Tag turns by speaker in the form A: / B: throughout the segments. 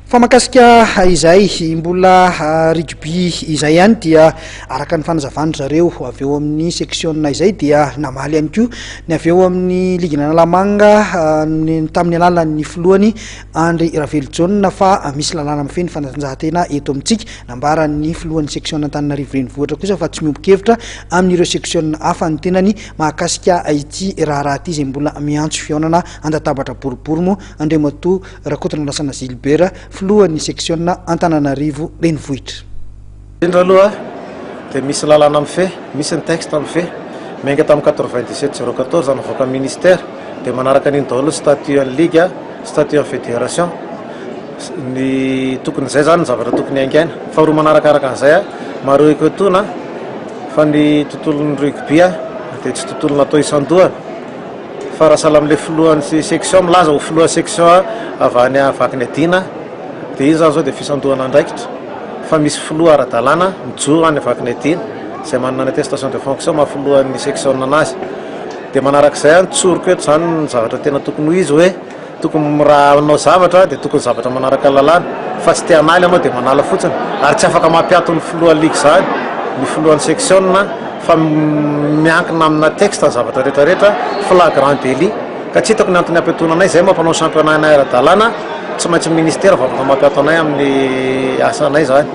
A: fa makasika izay mbola rugby izay ihany dia araka ny fanazavana zareo avy eo amin'ny section izay dia namaly ihany koa ny avy eo amin'ny ligue Analamanga tamin'ny alalan'ny filohany Andry Ravelojona fa misy lalàna mifeny fanatanjahantena eto amintsika nambaran'ny filohan'ny section Antananarivo renivohitra kosa fa tsy miombon-kevitra amin'ireo section hafa ny tenany mahakasika ity raharaha ity izay mbola miantso fihaonana andatabatra boribory moa Andriamatoa Rakotondrana Lasana Gilbert filohan'ny section Antananarivo renivohitra.
B: Indra aloha dia misy lalàna amin'ny fe, misy ny texte amin'ny fe menga tamin'ny 97/014 navoaka ministère dia manaraka an'iny daholo statut en ligue, statut en fédération ny tokony zay zany ny zavatra tokony haingaina fa roa manarakaraka an'izay maro ekotona fa ny tontolon'ny rugby dia tsy tontolo natao isan-dohana fa raha sahala amin'ilay filohan'ny section milaza ho filoha section avy any avaky ny adina dia izy zany zao dia fisandohana andraikitra fa misy filoha ara-dalàna mijoro any avaky ny adina izay manana ny attestation de fonction mahafilohan'ny section anazy dia manarak'izay tsoroko eto zany ny zavatra tena tokony ho izy hoe tokony raha anao zavatra dia tokony zavatra manaraka lalàna fa tsy te hanaly anao dia manala fotsiny ary tsy afaka mampiato ny filohan'ny ligue zany ny filohan'ny section fa miankina amina texte ny zavatra rehetrarehetra flagrant délit ka tsy hitako ny antony ampiatoana anay zay mampanao championnat anay ara-dalàna tsy maintsy ministère va afaka mampiato anay amin'ny asanay zany.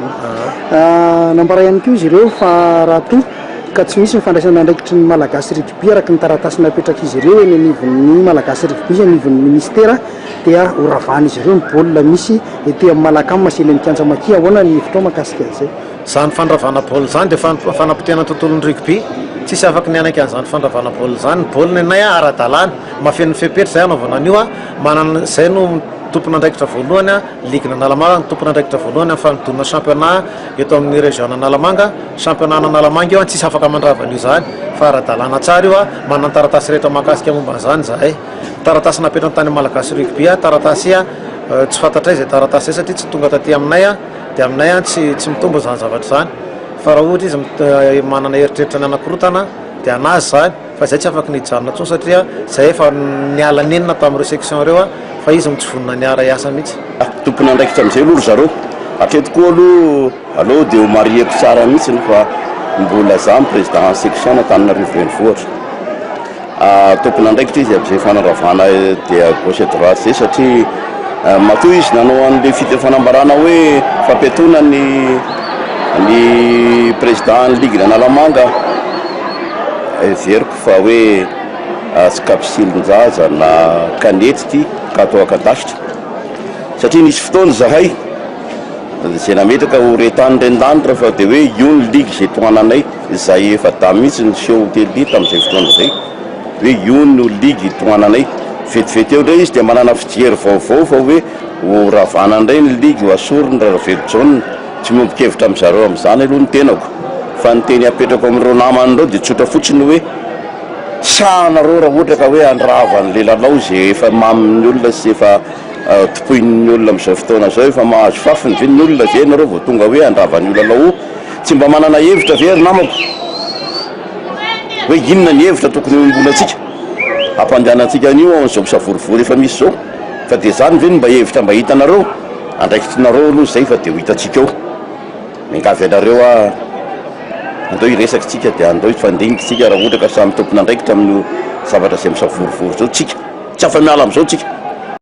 A: Nambara ihany koa izy ireo fa raha toa ka tsy misy mifandraisana andraikitry ny malagasy rugby araka ny taratasy napetraka izy ireo eny anivon'ny malagasy rugby anivon'ny ministère dia horavana izy ireo ny baolina misy ety amin'ny Malakamy Masely Mikanja Makia ahoana ny hevitro mahakasika an'izay.
B: Zany fandravana baolina zany dia fanapotehana tontolon'ny rugby tsisy afaka ny anaiky an'izany fandravana baolina zany ny baolina anay ara-dalàna mafen'ny fepetra zay anaovana an'io manana zay no tompona andraikitra voalohany ligue Analamanga tompona andraikitra voalohany amin'ny fanodonana championnat eto amin'ny région Analamanga championnat Analamanga io tsisy afaka mandravana io zany fa ara-dalàna tsara io manana taratasy rehetra mahakasika momba zany zahay taratasy napetrany tany malagasy rugby taratasy tsy fantatray zay taratasy zay satria tsy tonga taty aminay dia aminay tsy mitombo zany zavatra zany fa raha ohatra izy manana eritreritra ny anakorotana dia anazy zany fa zay tsy afaka nijanona tsony satria zay efa niala nenina tamin'ireo section ireo fa izy mitsivonona niara iasa mihitsy.
C: Tompona andraikitra amin'izay aloha zareo hatreto koa aloha dia ho marieko tsara mihitsy fa mbola za ny président section Antananarivo renivohitra tompona andraikitra izy amin'izay fanaravana dia gauche droite zay satria matoa izy nanao an'ilay fanambarana hoe fampiatoana ny président ny ligue Analamanga veriko fa hoe tsy kapisilin-jaza na kanety ty ka atao akadasitra satria nisy fotoana zahay zay nametraka ho retany rendanitra fa dia hoe io ny ligue zay toananay zay efa da mihitsy ny seho teli tamin'izay fotoana zay hoe io no ligue toananay vetivety eo indray izy dia manana fijery vaovao fa hoe ho ravana indray ny ligue ho asorony Ravelojona tsy miombon-kevitra amin'izareo amin'izany aloha ny tenako fa ny teny apetrako amin'ireo naman'ireo dia tsotra fotsiny hoe tsanareo raha ohatra ka hoe andravan'le lalao zay efa mamin'ny olona sy efa topoin'ny olona amin'izao fotoana zao efa mahazo fafiny ve ny olona zay nareo vao tonga hoe andravan'io lalao tsy mba manana hevitra very namako hoe inona ny hevitra tokony ombonantsika ampandehanantsika an'io amin'izao misavorivory efa misy zao fa dia zany ve ny mba hevitra mba hitanareo andraikitrinareo aloha zay fa dia ho hitantsika eo mingavy anareo andao hiresakitsika dia andao hifandinikytsika raha ohatra ka samy tompona andraikitra amin'ny zavatra izay misavorivory zao tsika tsy afa miala amin'izao tsika.